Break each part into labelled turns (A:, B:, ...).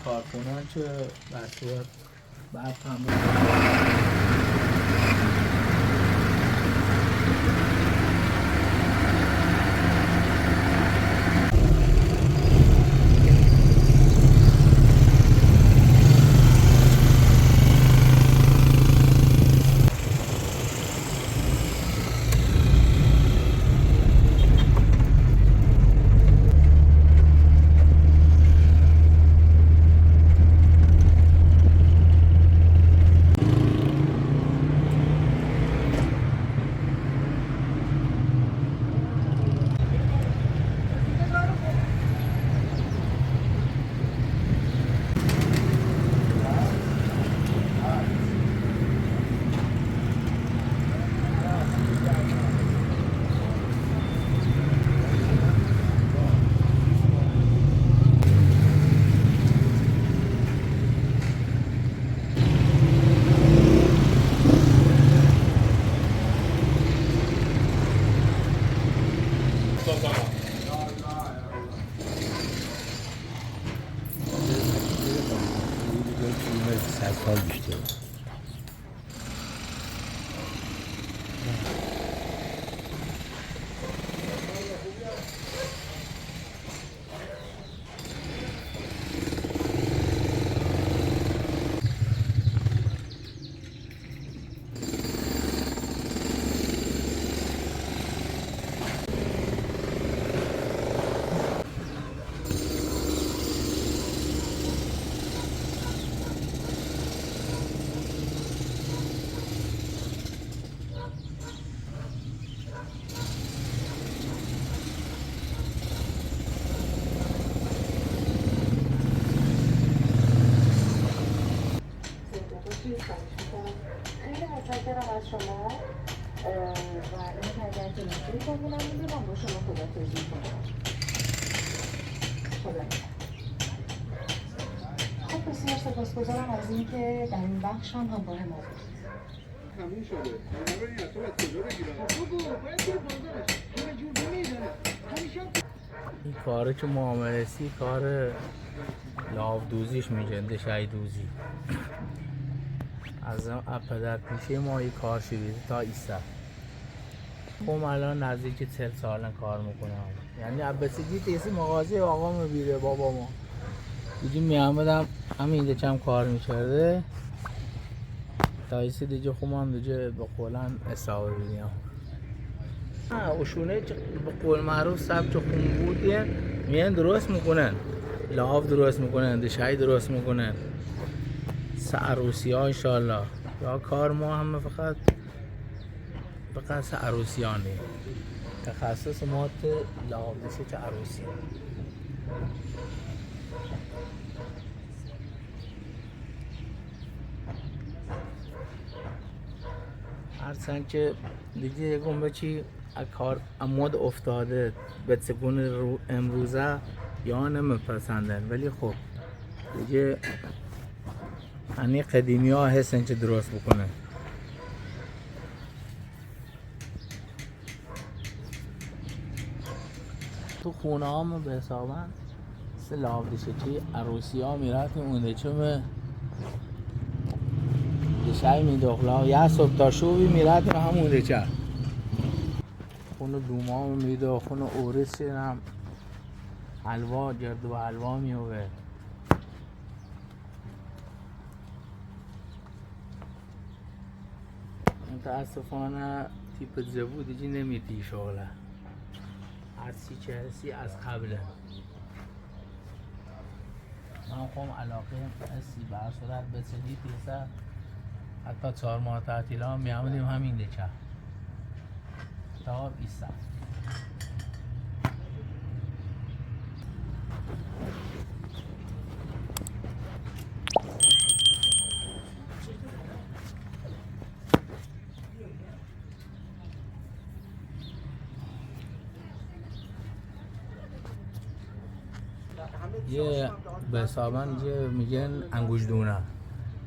A: کارخونه که بر صورت برق هم سال بیشتر.
B: خیلی متشکرم از شما و این اگر که نمیتونی کنونم میدونم با شما خدا توضیح کنم. خدا خب بسیار سپاسگزارم از این که در این بخش هم همراه ما بودید.
C: تموم شده. من این اصلا از کجا بگیرم؟ بگو باید توی بازارش. همه جور نمیدنه. همیشه
A: این کاره که معاملسی کار لاودوزیش میشه، دشای دوزی. از پدر پیشه ما این کار شروعه تا ایسا. خب الان نزدیک 40 سالن کار میکنم. یعنی عباسگی تیسی مغازه آقا میبیره بابا ما. دیگه میامدم همین دیگه هم کار میکرده. تا ایسی دیگه خوب هم دیگه به قولن حساب بینیم. اشونه به قول معروف سبت خون بودیم میان درست میکنن. لاف درست میکنن، دشای درست میکنن. عروسی ها انشالله یا کار ما هم فقط عروسیانه تخصص ما لاودیشه که عروسی هرچند که دیگه یکم بچی کار امود افتاده به سگون امروزه یا نمیپسندن ولی خب دیگه یعنی قدیمی ها هستن که درست بکنن. تو خونه ها ما به حسابن سلاف دیشه که عروسی ها میرفتیم اونده چه دشای میداخلا یا صبح تا شوبی میرفتیم همونده چه خونه دوما میده خونه اورس هم حلوا جرد و حلوا میوه. متاسفانه تیپ زبون دیگه نمیدی شغله. هرچی چه هستی از قبله. من خواهم علاقه هستی بر صورت بسیدی پیسه حتی 4 ماه تعطیل ها میامدیم همین دیگه تا ایسا. یه به حسابن یه میگن انگشتونه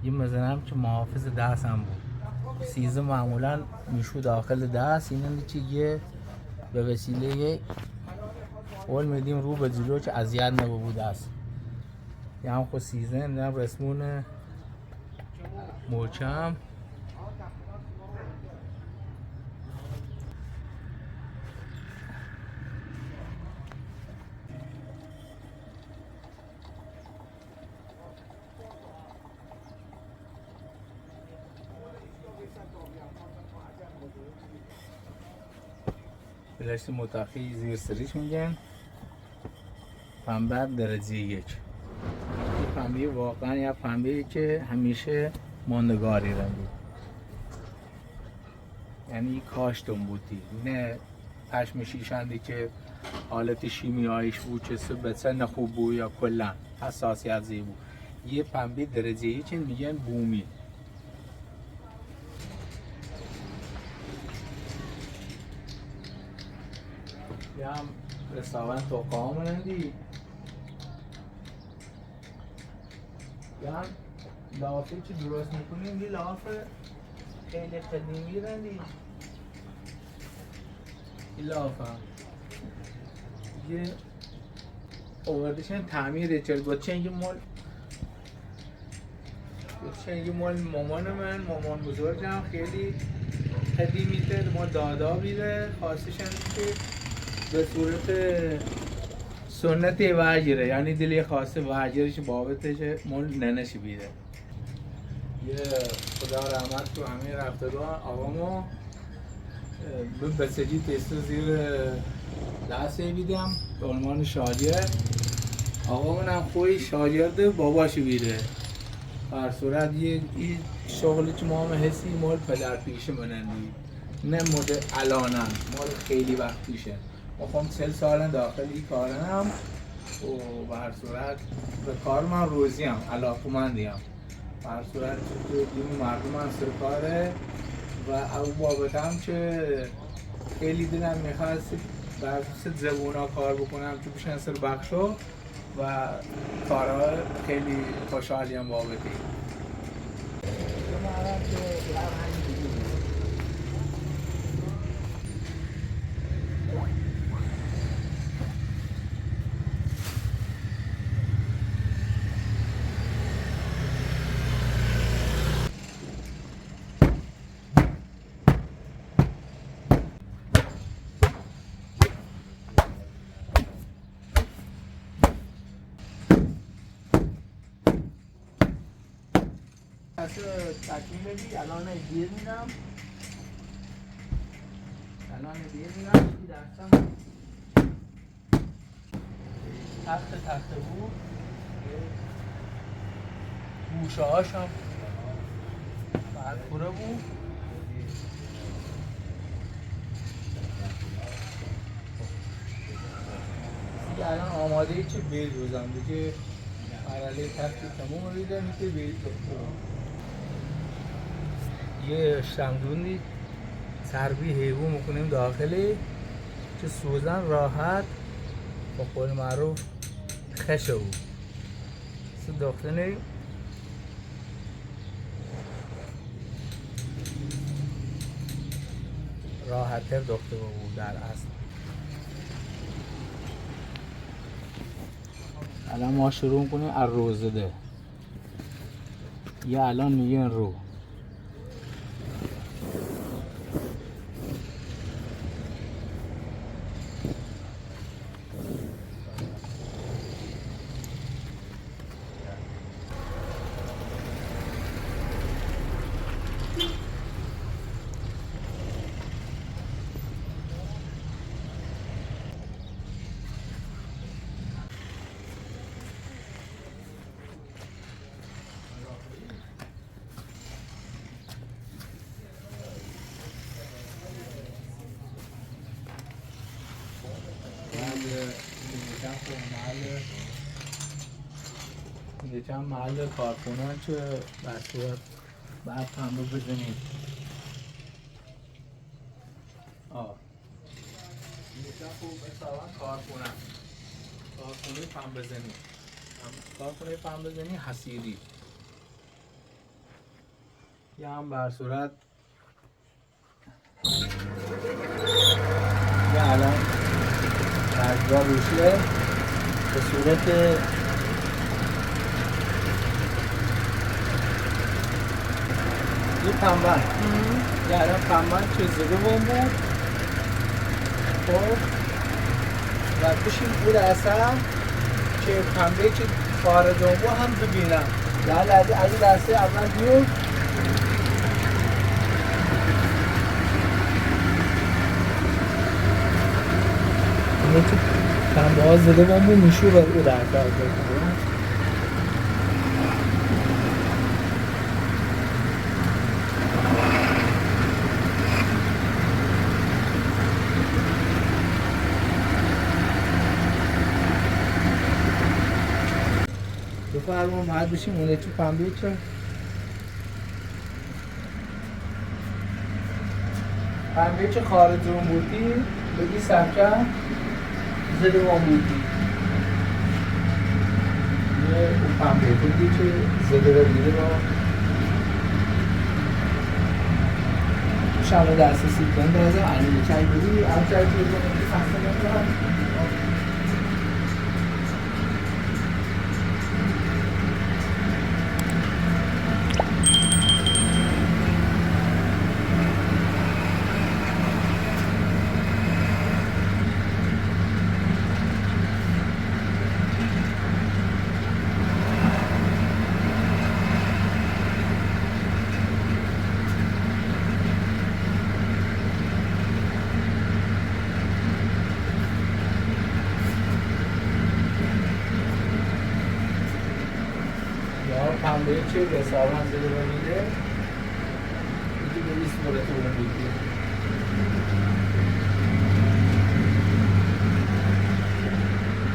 A: یه مثلا که محافظ دست هم بود سیزه معمولا میشو داخل دست اینه چی یه به وسیله اول میدیم رو به جلو که اذیت نبود است یه هم خود سیزن هم رسمون محکم. پلاست متقی زیر سریش میگن. پنبه درجه 1. این پنبه واقعا یه پنبه‌ای که همیشه ماندگاری رنگی، یعنی کاشتون بودی، نه پشم شیشندی که حالت شیمیاییش بود چه بسن خوب بود یا کلا حساسیت زی بود. یه پنبه درجه 1 میگن بومی. یه هم رستوران توقعام رندی، یه هم لافه که درست میکنیم. یه لافه خیلی قدیمی رندی. این لافه یه اووردشن تعمیره چرا با چنگ مال مامان مامان بزرگم خیلی قدیمی تر ما دادا بیره خواستشن که به صورت سنت واجره، یعنی دلی خواسته واجرش بابتش مال ننش بیره. یه خدا رحمت تو همه رفتگان آقامو به بسجی تستو زیر لحظه بیدم به عنوان شاگرد. آقامون هم خوی شاگرد باباش بیره. هر صورت یه شغلی که ما هم حسی مال پدر پیشه منندی، نه مده الانم مال خیلی وقت پیشه. ما خواهم 40 سالن داخل این کارم و به هر صورت به کار من روزی هم علاقه مندیم. به هر صورت تو دیم مردم هم سر کاره و او بابت هم که خیلی دلم میخواست بر زبونا کار بکنم تو بشن سر بخشو و کارها خیلی خوشحالیم بابتی. تکمیل بدی الان دیر میدم. این دستم تخت بود. گوشه هاش هم برپوره بود. دیگه الان آماده ای چه بیل روزم دیگه مرحله تختی تموم ریده میشه بیل دخترم. یه شمدونی چربی حیوان میکنیم داخلی که سوزن راحت با قول معروف خشه بود. سو داخلی راحت تر داخته بود در اصل. الان ما شروع کنیم از روزده. یه الان میگن رو یکم محل کارخونه که بسیار بعد پنبه بزنید. یکم خوب حسابا کارخونه پنبه زنی. کارخونه پنبه زنی حسیری یه هم بر صورت یه الان تجربه روشه به صورت این پنبن یه الان پنبن که زده بود خب و بشیم بود اصلا که پنبه که خارج بود هم ببینم در لحظه از لحظه اول بیون اینه که پنبه ها زده بود میشو و او در کار بود بفرما باید بشیم اونه چه پنبه چه پنبه چه خارج اون بودی بگی سبکم زده اون بودی یه اون پنبه بودی که زده رو بیده با شما دسته سیکن دازم علمی چای بودی هم چای بودی که خسته نمیدارم پنبه چه حسابان زده بمیده یکی به ایست بوده تو اون بودی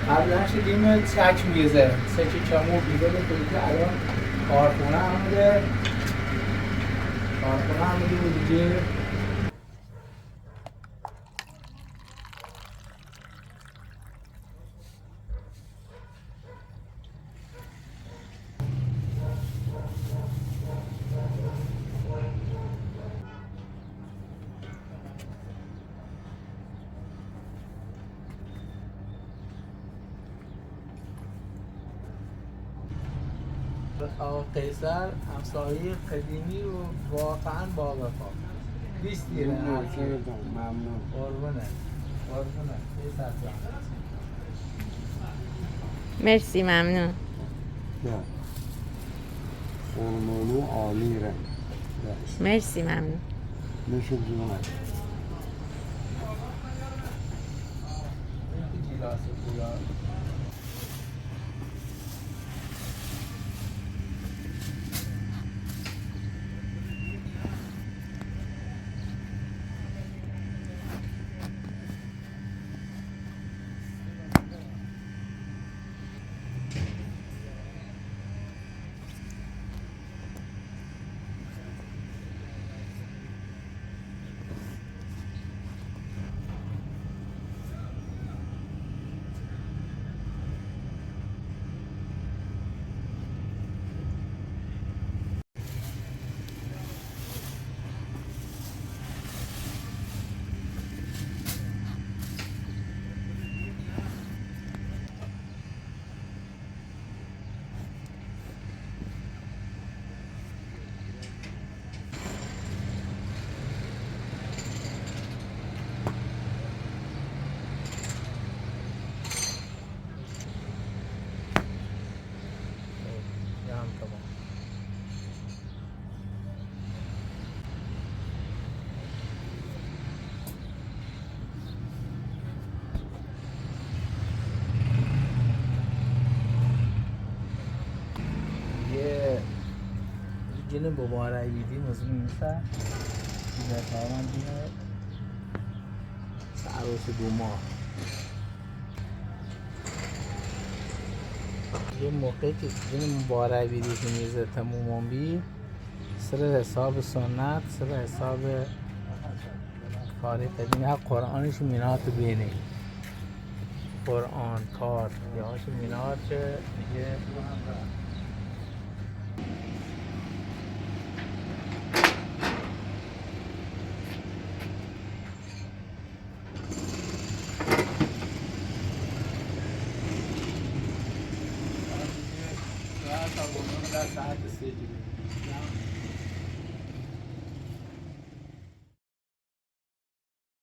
A: قبلا شدیم چک میزه سکه کمو بیده به توی که الان کارخونه همونده بود دیگه آقا قیصر همسایه قدیمی و واقعا با وفا 20 دیره
D: ممنون
A: قربونه قیصر جان
E: مرسی ممنون
D: نه خورمالو عالی رنگ
E: مرسی ممنون
D: نشو جونم
A: این که گیلاس پویا Gene bobara idi mazmunsa da kawan dia seharusnya duma یه موقعی که جن مبارک بیدی که میزه تمومان بی سر حساب سنت سر حساب کاری قدیمی ها قرآنش مینات بینه قرآن کار یا هاش مینات چه یه ساعت 3